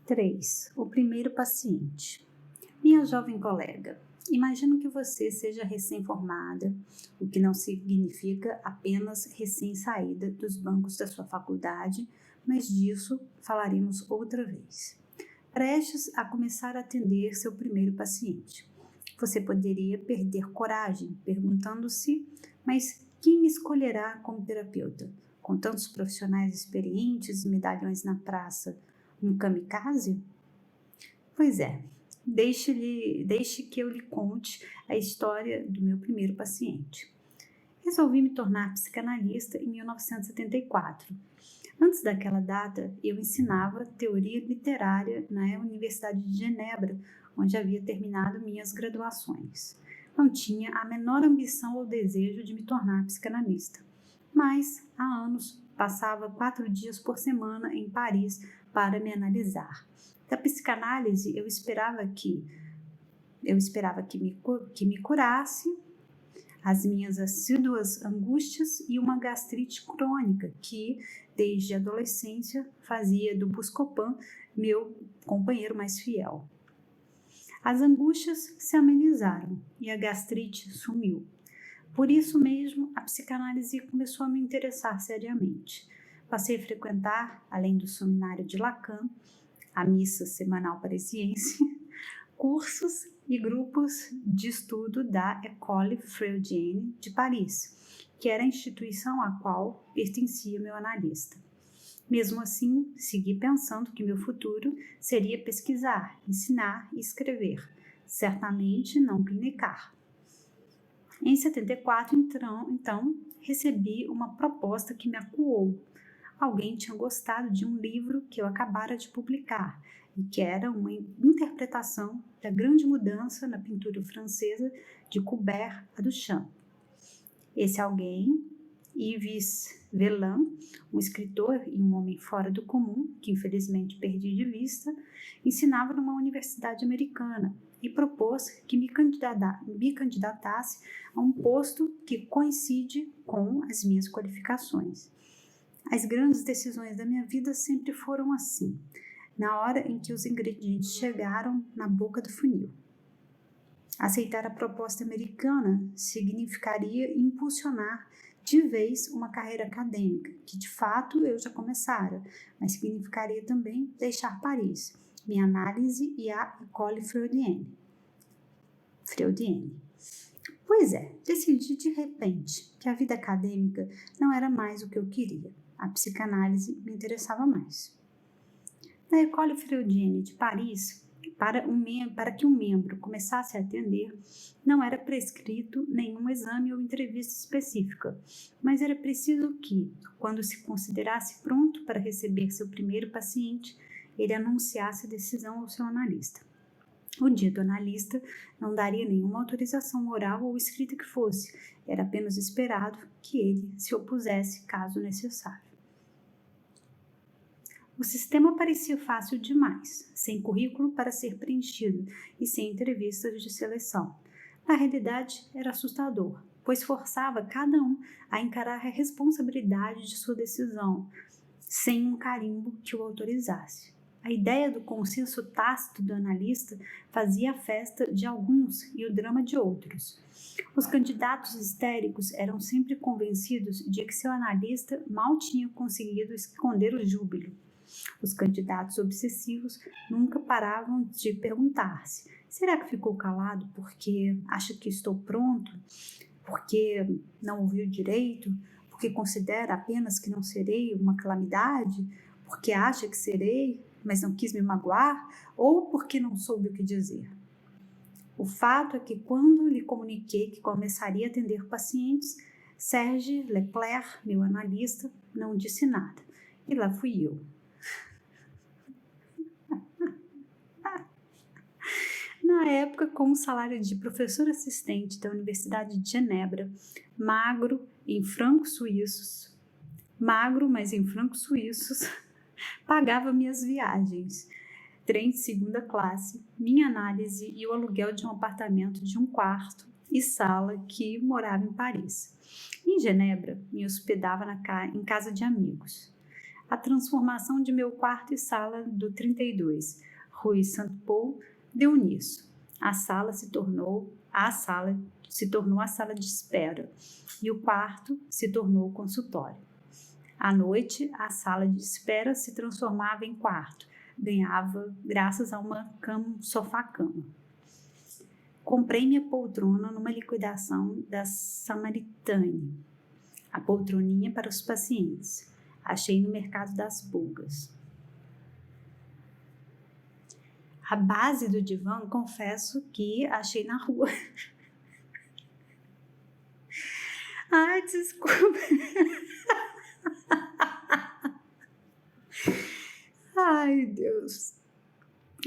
3. O primeiro paciente. Minha jovem colega, imagino que você seja recém-formada, o que não significa apenas recém-saída dos bancos da sua faculdade, mas disso falaremos outra vez. Prestes a começar a atender seu primeiro paciente. Você poderia perder coragem, perguntando-se, mas quem me escolherá como terapeuta? Com tantos profissionais experientes e medalhões na praça, um kamikaze? Pois é, deixe que eu lhe conte a história do meu primeiro paciente. Resolvi me tornar psicanalista em 1974. Antes daquela data, eu ensinava teoria literária na Universidade de Genebra, onde havia terminado minhas graduações. Não tinha a menor ambição ou desejo de me tornar psicanalista, mas há anos passava 4 dias por semana em Paris para me analisar. Da psicanálise, eu esperava que me curasse as minhas assíduas angústias e uma gastrite crônica que, desde a adolescência, fazia do Buscopan meu companheiro mais fiel. As angústias se amenizaram e a gastrite sumiu. Por isso mesmo, a psicanálise começou a me interessar seriamente. Passei a frequentar, além do seminário de Lacan, a missa semanal parisiense, cursos e grupos de estudo da École Freudienne de Paris, que era a instituição à qual pertencia meu analista. Mesmo assim, segui pensando que meu futuro seria pesquisar, ensinar e escrever, certamente não clinicar. Em 74, então, recebi uma proposta que me acuou. Alguém tinha gostado de um livro que eu acabara de publicar e que era uma interpretação da grande mudança na pintura francesa de Courbet a Duchamp. Esse alguém, Yves Vallin, um escritor e um homem fora do comum, que infelizmente perdi de vista, ensinava numa universidade americana e propôs que me candidatasse a um posto que coincide com as minhas qualificações. As grandes decisões da minha vida sempre foram assim, na hora em que os ingredientes chegaram na boca do funil. Aceitar a proposta americana significaria impulsionar de vez uma carreira acadêmica, que de fato eu já começara, mas significaria também deixar Paris, minha análise e a École Freudienne. Pois é, decidi de repente que a vida acadêmica não era mais o que eu queria. A psicanálise me interessava mais. Na École Freudienne de Paris, para que um membro começasse a atender, não era prescrito nenhum exame ou entrevista específica, mas era preciso que, quando se considerasse pronto para receber seu primeiro paciente, ele anunciasse a decisão ao seu analista. O dito analista não daria nenhuma autorização oral ou escrita que fosse, era apenas esperado que ele se opusesse caso necessário. O sistema parecia fácil demais, sem currículo para ser preenchido e sem entrevistas de seleção. Na realidade, era assustador, pois forçava cada um a encarar a responsabilidade de sua decisão, sem um carimbo que o autorizasse. A ideia do consenso tácito do analista fazia a festa de alguns e o drama de outros. Os candidatos histéricos eram sempre convencidos de que seu analista mal tinha conseguido esconder o júbilo. Os candidatos obsessivos nunca paravam de perguntar-se: será que ficou calado porque acha que estou pronto? Porque não ouviu direito? Porque considera apenas que não serei uma calamidade? Porque acha que serei, mas não quis me magoar? Ou porque não soube o que dizer? O fato é que quando lhe comuniquei que começaria a atender pacientes, Serge Leclerc, meu analista, não disse nada. E lá fui eu. Na época, com o salário de professor assistente da Universidade de Genebra, magro, mas em francos suíços, pagava minhas viagens, trem de segunda classe, minha análise e o aluguel de um apartamento de 1 quarto e sala que morava em Paris. Em Genebra, me hospedava em casa de amigos. A transformação de meu quarto e sala do 32, Rue Saint-Paul, deu nisso. A sala se tornou a sala de espera e o quarto se tornou o consultório. À noite, a sala de espera se transformava em quarto, ganhava graças a uma sofá-cama. Comprei minha poltrona numa liquidação da Samaritane, a poltroninha para os pacientes. Achei no mercado das pulgas. A base do divã, confesso que achei na rua. Ai, desculpa. Ai, Deus.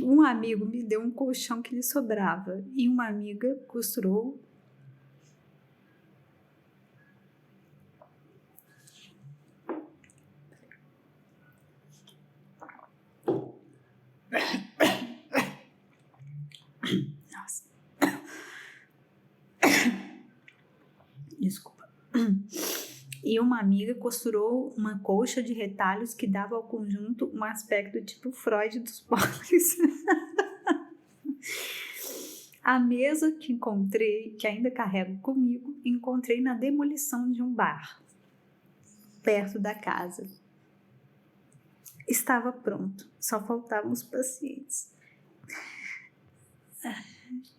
Um amigo me deu um colchão que lhe sobrava e uma amiga costurou uma colcha de retalhos que dava ao conjunto um aspecto tipo Freud dos pobres. A mesa que ainda carrego comigo, encontrei na demolição de um bar, perto da casa. Estava pronto, só faltavam os pacientes.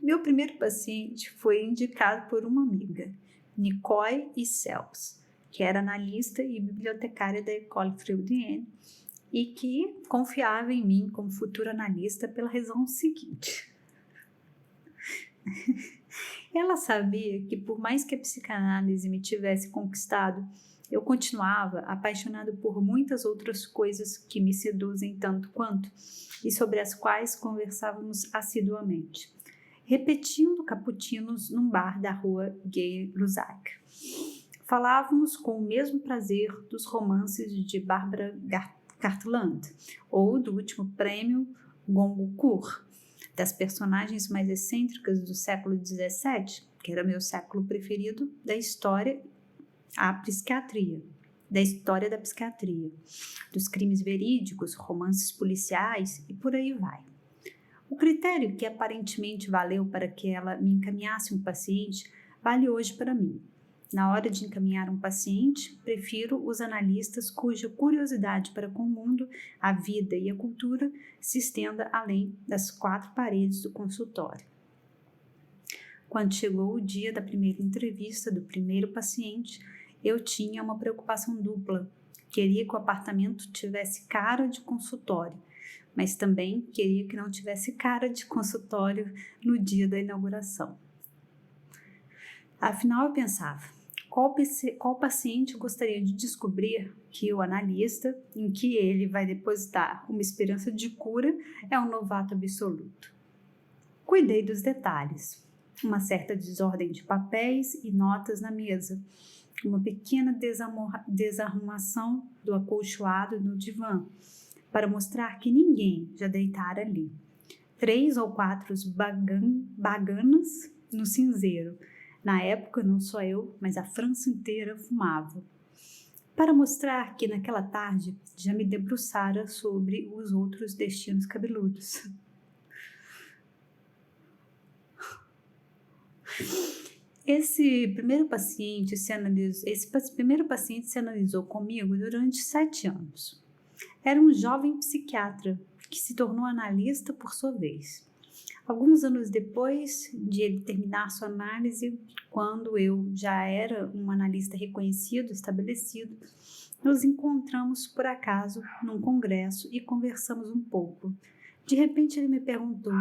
Meu primeiro paciente foi indicado por uma amiga, Nicole Icels, que era analista e bibliotecária da École Freudienne e que confiava em mim como futura analista pela razão seguinte. Ela sabia que, por mais que a psicanálise me tivesse conquistado, eu continuava apaixonado por muitas outras coisas que me seduzem tanto quanto e sobre as quais conversávamos assiduamente, repetindo cappuccinos num bar da rua Gay-Lussac. Falávamos com o mesmo prazer dos romances de Barbara Cartland ou do último prêmio Goncourt, das personagens mais excêntricas do século XVII, que era meu século preferido, da história da psiquiatria, dos crimes verídicos, romances policiais e por aí vai. O critério que aparentemente valeu para que ela me encaminhasse um paciente vale hoje para mim. Na hora de encaminhar um paciente, prefiro os analistas cuja curiosidade para com o mundo, a vida e a cultura se estenda além das 4 paredes do consultório. Quando chegou o dia da primeira entrevista do primeiro paciente, eu tinha uma preocupação dupla. Queria que o apartamento tivesse cara de consultório, mas também queria que não tivesse cara de consultório no dia da inauguração. Afinal, eu pensava, qual paciente gostaria de descobrir que o analista, em que ele vai depositar uma esperança de cura, é um novato absoluto? Cuidei dos detalhes. Uma certa desordem de papéis e notas na mesa, uma pequena desarrumação do acolchoado no divã, para mostrar que ninguém já deitara ali. 3 ou 4 baganas no cinzeiro. Na época, não só eu, mas a França inteira fumava. Para mostrar que naquela tarde já me debruçara sobre os outros destinos cabeludos. Esse primeiro paciente se analisou comigo durante 7 anos. Era um jovem psiquiatra que se tornou analista por sua vez. Alguns anos depois de ele terminar sua análise, quando eu já era um analista reconhecido, estabelecido, nos encontramos por acaso num congresso e conversamos um pouco. De repente ele me perguntou: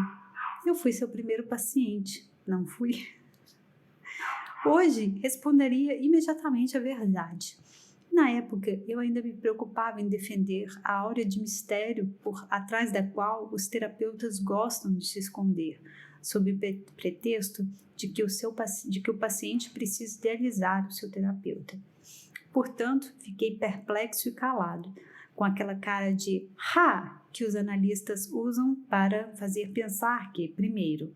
eu fui seu primeiro paciente, não fui? Hoje responderia imediatamente a verdade. Na época, eu ainda me preocupava em defender a áurea de mistério por atrás da qual os terapeutas gostam de se esconder, sob pretexto de que o paciente precisa idealizar o seu terapeuta. Portanto, fiquei perplexo e calado, com aquela cara de "ha" que os analistas usam para fazer pensar que, primeiro,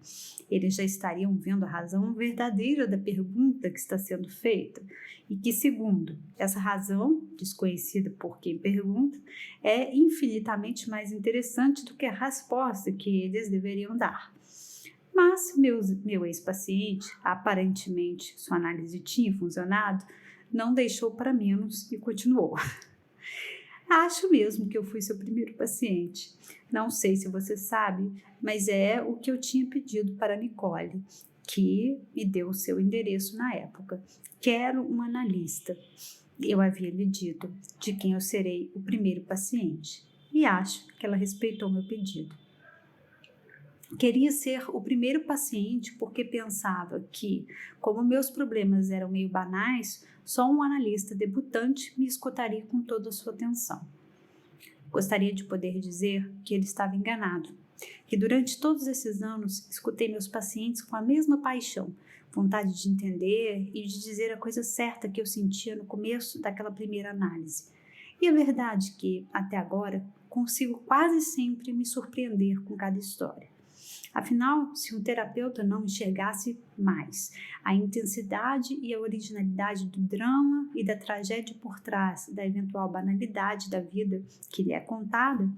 eles já estariam vendo a razão verdadeira da pergunta que está sendo feita e que, segundo, essa razão, desconhecida por quem pergunta, é infinitamente mais interessante do que a resposta que eles deveriam dar. Mas meu ex-paciente, aparentemente sua análise tinha funcionado, não deixou para menos e continuou. Acho mesmo que eu fui seu primeiro paciente. Não sei se você sabe, mas é o que eu tinha pedido para a Nicole, que me deu o seu endereço na época. Quero um analista. Eu havia lhe dito de quem eu serei o primeiro paciente e acho que ela respeitou meu pedido. Queria ser o primeiro paciente porque pensava que, como meus problemas eram meio banais, só um analista debutante me escutaria com toda a sua atenção. Gostaria de poder dizer que ele estava enganado, que durante todos esses anos escutei meus pacientes com a mesma paixão, vontade de entender e de dizer a coisa certa que eu sentia no começo daquela primeira análise. E a verdade é que, até agora, consigo quase sempre me surpreender com cada história. Afinal, se um terapeuta não enxergasse mais a intensidade e a originalidade do drama e da tragédia por trás da eventual banalidade da vida que lhe é contada,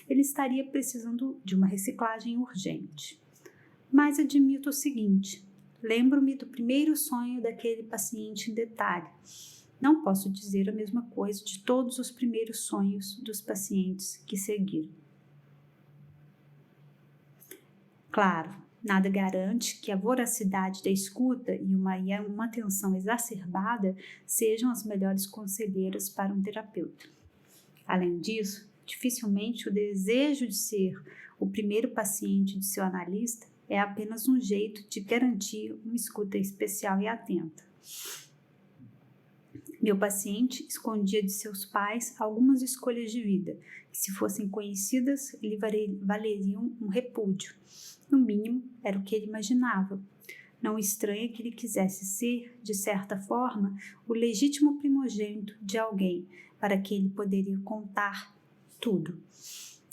ele estaria precisando de uma reciclagem urgente. Mas admito o seguinte, lembro-me do primeiro sonho daquele paciente em detalhe. Não posso dizer a mesma coisa de todos os primeiros sonhos dos pacientes que seguiram. Claro, nada garante que a voracidade da escuta e uma atenção exacerbada sejam as melhores conselheiras para um terapeuta. Além disso, dificilmente o desejo de ser o primeiro paciente de seu analista é apenas um jeito de garantir uma escuta especial e atenta. Meu paciente escondia de seus pais algumas escolhas de vida que, se fossem conhecidas, lhe valeriam um repúdio. No mínimo, era o que ele imaginava. Não estranha que ele quisesse ser, de certa forma, o legítimo primogênito de alguém para quem ele poderia contar tudo.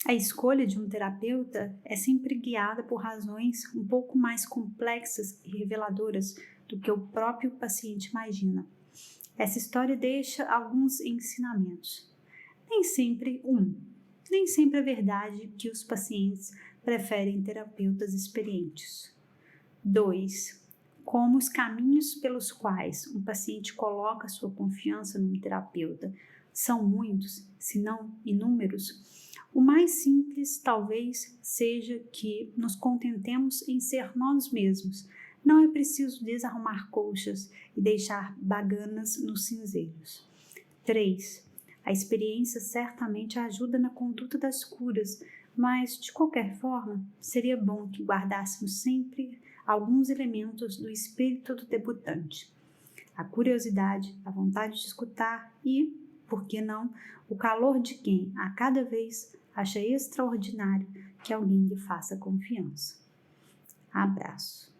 A escolha de um terapeuta é sempre guiada por razões um pouco mais complexas e reveladoras do que o próprio paciente imagina. Essa história deixa alguns ensinamentos. Nem sempre é verdade que os pacientes preferem terapeutas experientes. 2. Como os caminhos pelos quais um paciente coloca sua confiança num terapeuta são muitos, se não inúmeros, o mais simples talvez seja que nos contentemos em ser nós mesmos. Não é preciso desarrumar colchas e deixar baganas nos cinzeiros. 3. A experiência certamente ajuda na conduta das curas, mas, de qualquer forma, seria bom que guardássemos sempre alguns elementos do espírito do debutante. A curiosidade, a vontade de escutar e, por que não, o calor de quem, a cada vez, acha extraordinário que alguém lhe faça confiança. Abraço.